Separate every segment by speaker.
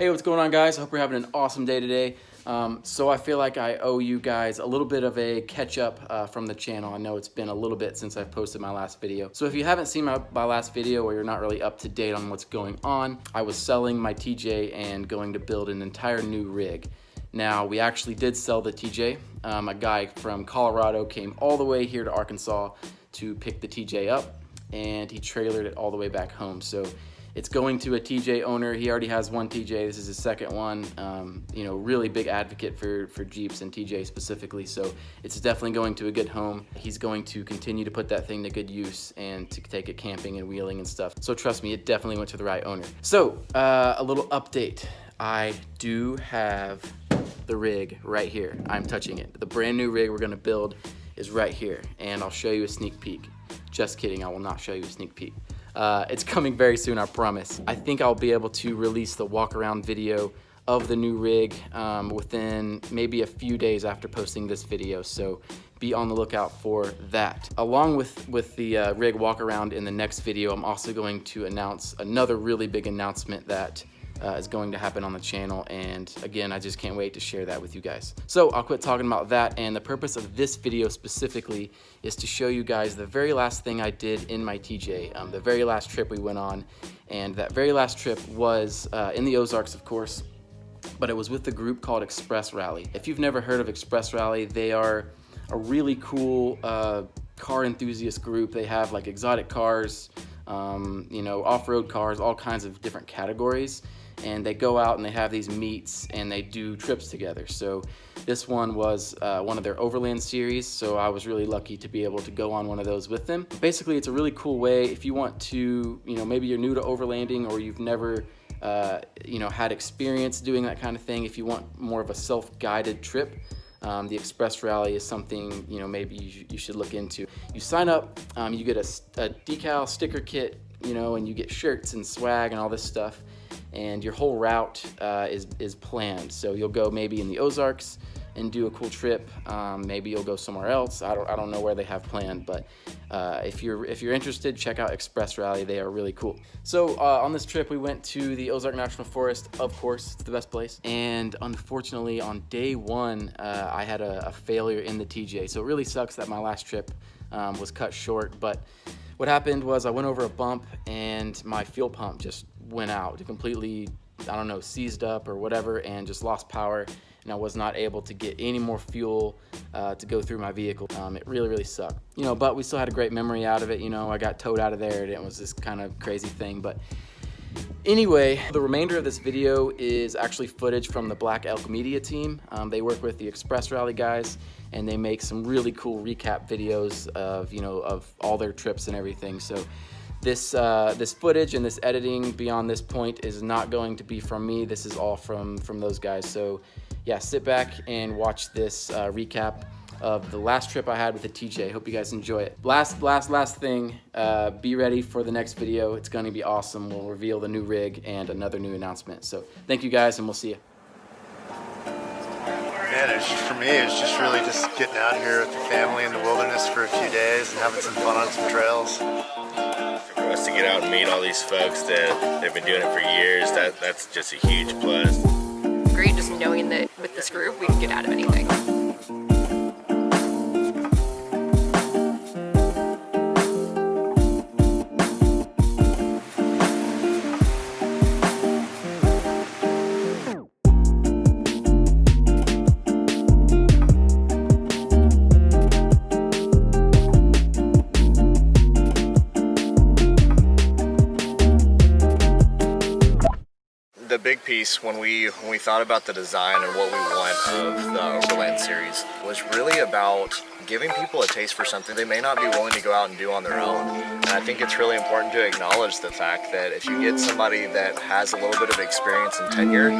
Speaker 1: Hey, what's going on, guys? I hope you're having an awesome day today. So I feel like I owe you guys a little bit of a catch up from the channel. I know it's been a little bit since I've posted my last video. So if you haven't seen my last video, or you're not really up to date on what's going on, I was selling my TJ and going to build an entire new rig. Now, we actually did sell the TJ. A guy from Colorado came all the way here to Arkansas to pick the TJ up, and he trailered it all the way back home. So it's going to a TJ owner. He already has one TJ. This is his second one. You know, really big advocate for Jeeps and TJ specifically. So it's definitely going to a good home. He's going to continue to put that thing to good use and to take it camping and wheeling and stuff. So trust me, it definitely went to the right owner. So a little update. I do have the rig right here. I'm touching it. The brand new rig we're gonna build is right here, and I'll show you a sneak peek. Just kidding, I will not show you a sneak peek. It's coming very soon, I promise. I think I'll be able to release the walk around video of the new rig within maybe a few days after posting this video, so be on the lookout for that. Along with the rig walk around in the next video, I'm also going to announce another really big announcement that is going to happen on the channel, and again, I just can't wait to share that with you guys. So I'll quit talking about that, and the purpose of this video specifically is to show you guys the very last thing I did in my TJ, the very last trip we went on. And that very last trip was in the Ozarks, of course, but it was with the group called Express Rally. If you've never heard of Express Rally, they are a really cool car enthusiast group. They have like exotic cars, you know, off-road cars, all kinds of different categories. And they go out and they have these meets and they do trips together. So this one was one of their Overland series, so I was really lucky to be able to go on one of those with them. Basically, it's a really cool way if you want to, you know, maybe you're new to overlanding or you've never you know, had experience doing that kind of thing. If you want more of a self-guided trip, the Express Rally is something, you know, maybe you should look into. You sign up, you get a decal sticker kit, you know, and you get shirts and swag and all this stuff. And your whole route is planned. So you'll go maybe in the Ozarks and do a cool trip. Maybe you'll go somewhere else. I don't know where they have planned, but if you're interested, check out Express Rally. They are really cool. So on this trip, we went to the Ozark National Forest. Of course, it's the best place. And unfortunately, on day one, I had a failure in the TJ. So it really sucks that my last trip was cut short. But what happened was I went over a bump and my fuel pump just went out. It completely, I don't know, seized up or whatever, and just lost power, and I was not able to get any more fuel to go through my vehicle. It really sucked, you know, but we still had a great memory out of it. You know, I got towed out of there and it was this kind of crazy thing. But anyway, the remainder of this video is actually footage from the BLK Elk Media team. They work with the Express Rally guys, and they make some really cool recap videos of, you know, of all their trips and everything. So this footage and this editing beyond this point is not going to be from me. This is all from those guys. So yeah, sit back and watch this recap of the last trip I had with the TJ. Hope you guys enjoy it. Last thing, be ready for the next video. It's gonna be awesome. We'll reveal the new rig and another new announcement. So thank you guys, and we'll see you.
Speaker 2: Man, for me, it's just really just getting out here with the family in the wilderness for a few days and having some fun on some trails.
Speaker 3: For us to get out and meet all these folks that they've been doing it for years, that's just a huge plus.
Speaker 4: Great, just knowing that with this group we can get out of anything.
Speaker 2: The big piece when we thought about the design and what we want of the Overland series was really about giving people a taste for something they may not be willing to go out and do on their own. And I think it's really important to acknowledge the fact that if you get somebody that has a little bit of experience and tenure,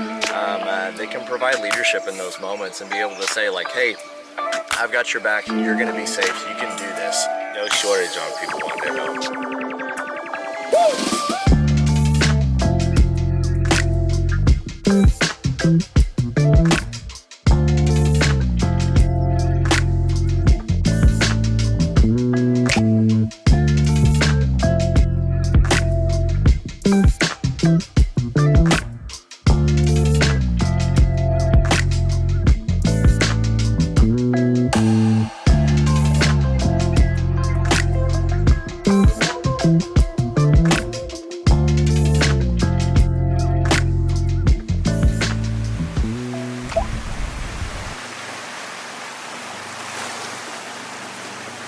Speaker 2: they can provide leadership in those moments and be able to say like, hey, I've got your back and you're gonna be safe, you can do this.
Speaker 3: No shortage on people wanting their help.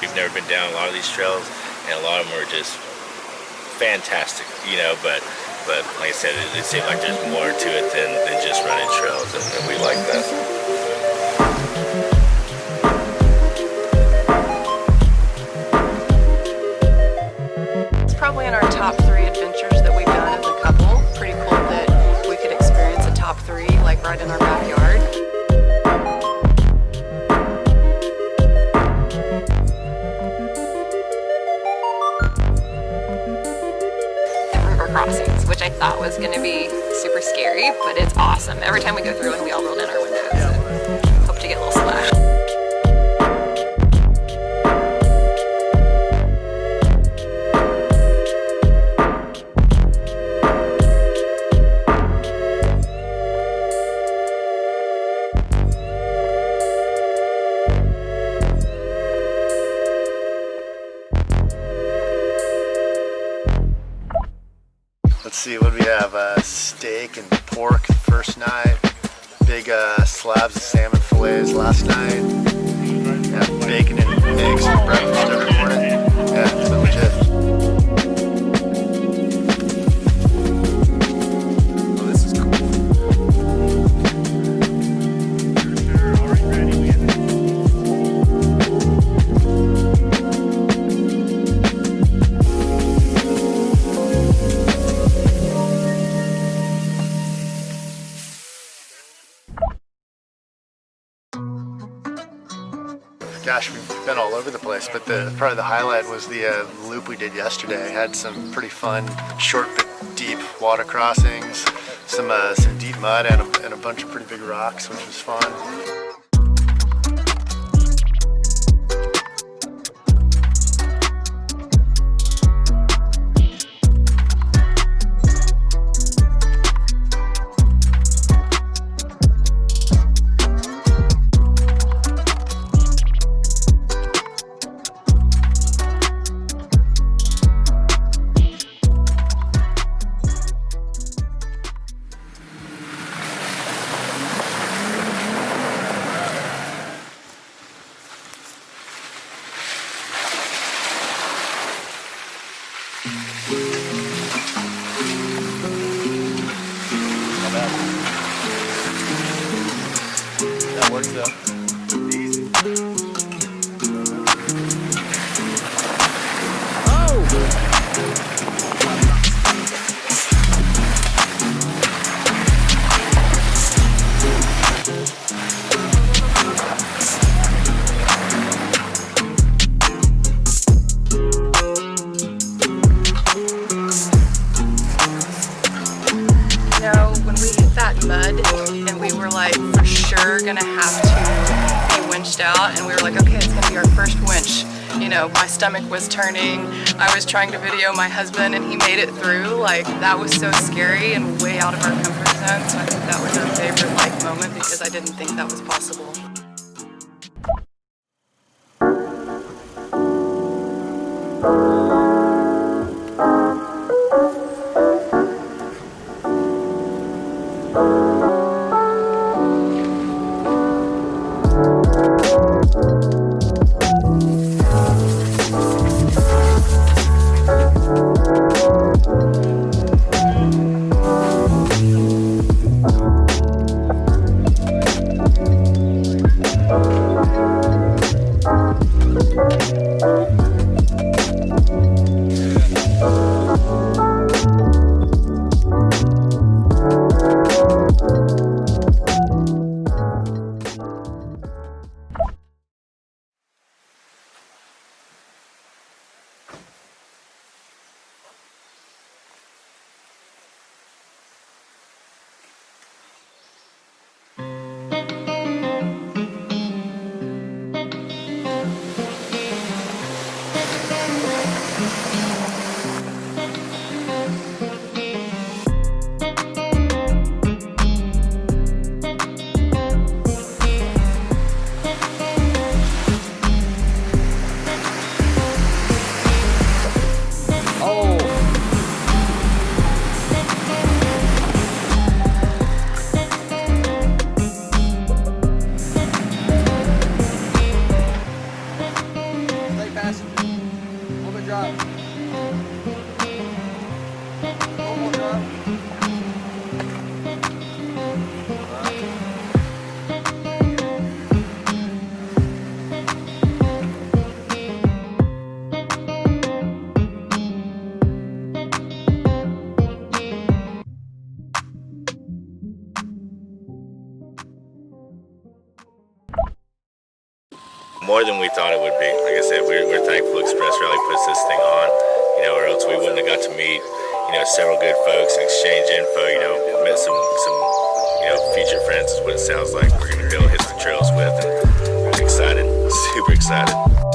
Speaker 3: We've never been down a lot of these trails, and a lot of them are just fantastic, you know, but like I said, it seems like there's more to it than just running trails, and we like that.
Speaker 4: It's probably in our top 3 adventures that we've done as a couple. Pretty cool that we could experience a top 3 like right in our backyard. Crossings, which I thought was going to be super scary, but it's awesome. Every time we go through and we all roll down our windows and hope to get a little splash.
Speaker 5: Let's see, what do we have? Steak and pork first night. Big slabs of salmon fillets last night. Yeah, bacon and eggs for breakfast every morning. Yeah, it's been legit. Oh, this is cool. Gosh, we've been all over the place, but probably the highlight was the loop we did yesterday. Had some pretty fun, short but deep water crossings, some deep mud, and a bunch of pretty big rocks, which was fun. That works though. Easy.
Speaker 4: When we hit that mud and we were like for sure gonna have to be winched out, and we were like, okay, it's gonna be our first winch. You know, my stomach was turning. I was trying to video my husband and he made it through. Like, that was so scary and way out of our comfort zone. So I think that was our favorite like moment because I didn't think that was possible.
Speaker 3: more than we thought it would be. Like I said, we're thankful Express Rally puts this thing on, you know, or else we wouldn't have got to meet, you know, several good folks and exchange info, you know, met some you know, future friends is what it sounds like we're going to be able to hit the trails with, and I'm excited, super excited.